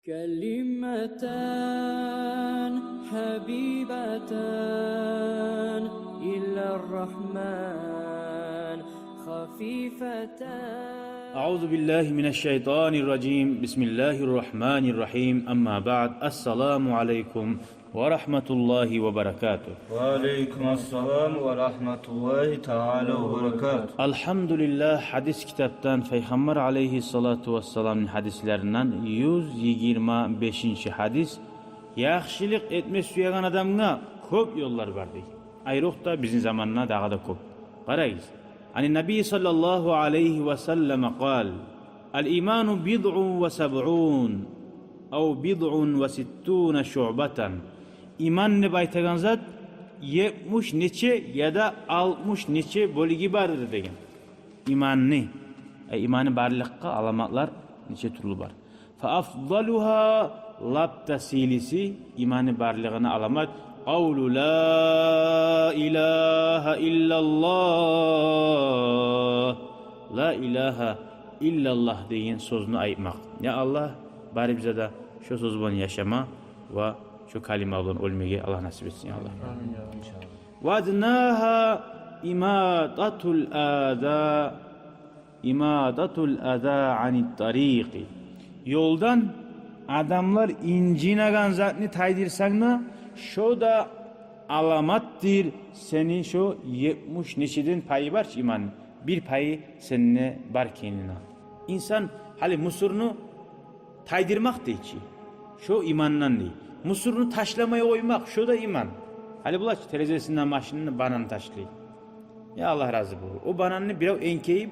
كلمتان حبيبتان إلى الرحمن خفيفتان. أعوذ بالله من الشيطان الرجيم. بسم الله الرحمن الرحيم. أما بعد. السلام عليكم ورحمة الله وبركاته. وعليكم السلام ورحمة الله تعالى وبركاته. Elhamdülillah hadis kitaptan Peygamber aleyhissalatu vesselam'ın hadislerinden 125. hadis. Yaxşılık etme suyagan adamga köp yollar var deydi. Ayrık da bizim zamanına daha da köp. Qarayız. Hani Nabi sallallahu aleyhi ve sellem qal: "El-imanu bid'un ve seb'un ev bid'un ve sittun şu'batan." İman ne baytagan zat 70 neçe ya da 60 neçe bölügi bardır degen. İmanni. İmanı barlıqqa alamatlar neçe türlü var. Fa afdaluha labtasilisi imanı barlığına alamat qawlu la ilahe illallah. La ilahe illallah deyin sözünü aytmak. Ya Allah bari bize de şu söz bilen yaşama ve şu kalima olan ölmeyi Allah nasip etsin ya Allah. Amin ya inşallah. Vadnaha imadatul ada anit tariqi. Yoldan adamlar incinagan zatni taydirsanna şu da alamattir senin şu 70 neçeden payı var iman. Bir payı seninle bar kendine. İnsan hali musurunu taydırmak değil ki. Şu imandan değil. Musurunu taşlamaya oymak şu da iman. Hali bulaç terezesinden maşinini bananı taşlayın. Ya Allah razı bu. O bananını biraz enkeyip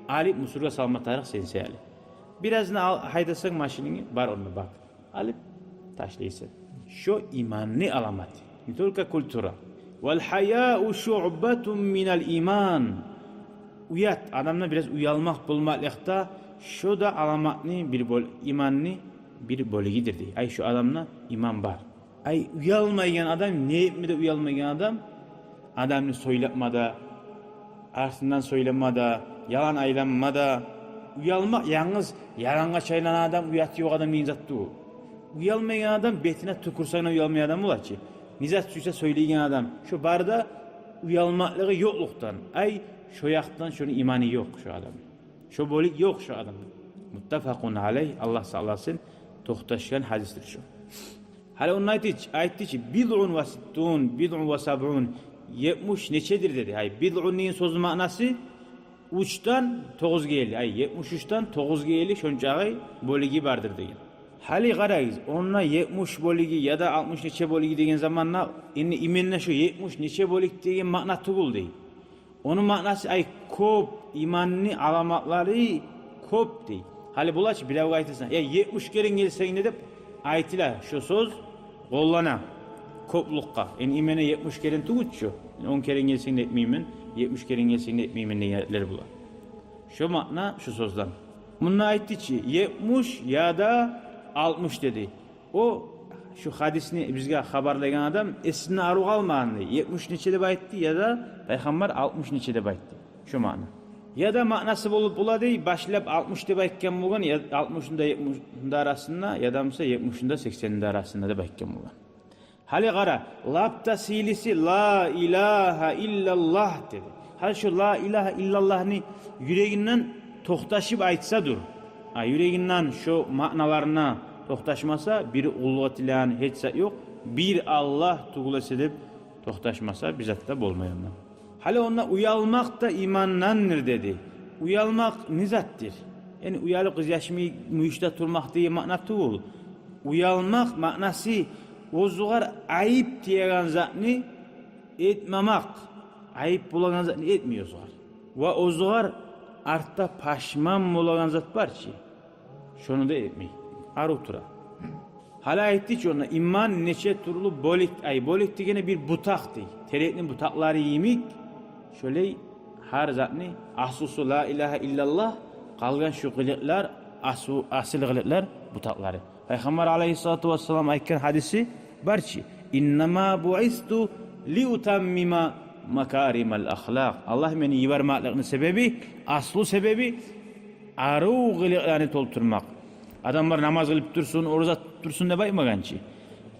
alıp musurga salma tarih sense ali. Birazını haydasan maşinini bar onu bak. Alıp taşlaysın. Şu imanni alamat. Nitolka kultura. Vel haya'u şu'batun minel iman. Uyat adamla biraz uyalmak bulmaklıkta şu da alamatni bir imanni bir bölgedir diye. Ay şu adamla iman var. Ay uyalmayan adam ne etmede uyalmayan adam adamını söylemada, arsından söylemada, yalan aylanmada, uyalmak yalnız yalanga çaylanan adam uyatı yok adam nizattı o. Uyalmayan adam betine tükursayına uyalmayan adam olar ki. Nizat suysa söyleyen adam şu barda uyalmaklığı yokluktan. Ay şu yaktan şunun imanı yok şu adam. Şu bolik yok şu adam. Muttafakun aleyh Allah sallasın tohtaşkan hadistir şu. Hala onun aytti ki bid'un ve sittun, bid'un ve sab'un 70 neçedir dedi. Hay bid'un neyin sözü manası? Uçtan 9 geli. Ay 73'ten 9 geli şonçağı bölügi vardır deyin. Hali qarayız. Onunla 70 bölügi ya da 60 neçe bölügi degen zamanla iminle şu 70 neçe bölük degen ma'na tugul değil. Onun manası ay köp imanni alamatları köp değil. Hali bulaç bilav aytırsan. Ya 70 kere gelsen ne dep aytila şu söz qollana köplükka. İmene 70 kere tugutçu. 10 kere gelsen etmeymin, 70 kere gelsen etmeymin diyenler bular. Şu ma'na şu sözden. Bununla aytti ki 70 ya da 60 dedi. O şu hadisini bizge haberlayan adam esine arıq almağandı. 70 neçede bayıttı ya da Peygamber 60 neçede bayıttı. Şu ma'na. Ya da ma'nası bulup bula değil başlayıp 60 de bayıkken bulan ya 60'ında 70'inde arasında ya da 70'inde 80'inde arasında da bayıkken bulan. Hali qara labda silisi la ilahe illallah dedi. Hali şu la ilahe illallah'ni yüreğinden tohtaşıp aytsa dur. Yüreğinden şu ma'nalarına tohtaşmasa bir ulvat ilan hiç yok. Bir Allah tuğulas edip tohtaşmasa bizatta bolmayanlar. Hali ona uyalmak da imandandır dedi. Uyalmak nizattir. Yani uyalık yaşmayı müşte turmak diye ma'na tuğul. Uyalmak ma'nası ozuğar ayıp diyen zatni etmemek. Ayıp bulagan zatni etmiyor ozuğar. Ve ozuğar artta paşman bulagan zat var ki şunu da etmeyi. Arutura. Hala aytti ki ona iman neçe turlu bolik ay bolik degene bir butak değil. Terekli butakları yemik şöyle her zatni asusu la ilahe illallah kalgan şu gılıklar asıl gılıklar butakları. Peygamber aleyhissalatu vesselam aytkan hadisi var ki innama bu'istu li utammima makarimal ahlak. Allah beni yibermaklıqның sebebi aslı sebebi aru gılıklarını tolturmak. Adamlar namaz kılıp dursun, oruç tutup dursun de baymagançı.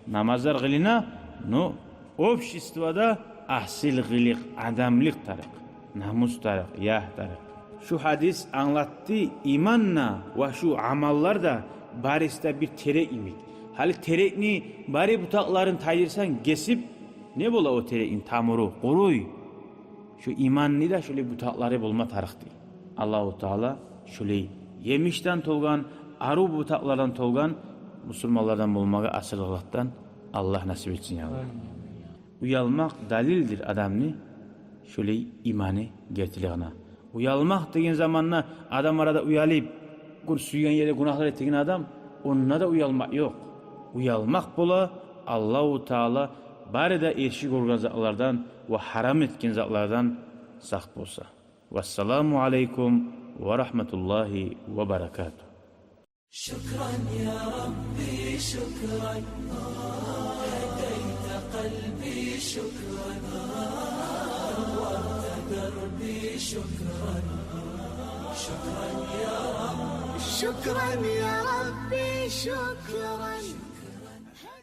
Namazlar kılına, no, обществоda ahsil kılık, adamlık tarık, namus tarık, yah tarık. Şu hadis anlattı imanla ve şu amallar da barista bir terek imik. Hali terekni bari butakların tayırsan kesip ne bola o terekin tamuru, kuruy. Şu imanni da şöyle butakları bulma tarık değil. Allahu Teala şöyle yemişten tolgan, arı butaklardan tolgan Müslümanlardan bulmağı asıl Allah'tan Allah nasip etsin ya Allah. Uyalmak dalildir adamni şöyle imanı getiriğine. Uyalmak dediğin zamanla adam arada uyalayıp suyun yere günahlar ettiğin adam onunla da uyalmak yok. Uyalmak bola Allahu Teala bari de eşik olgan zatlardan ve haram etkin zatlardan sak bolsa. Vesselamu aleykum ve rahmetullahi ve berekatuhu. شكرا يا ربي شكرا هديت قلبي شكرا نورت دربي شكرا شكرا يا رب شكرا يا ربي شكرا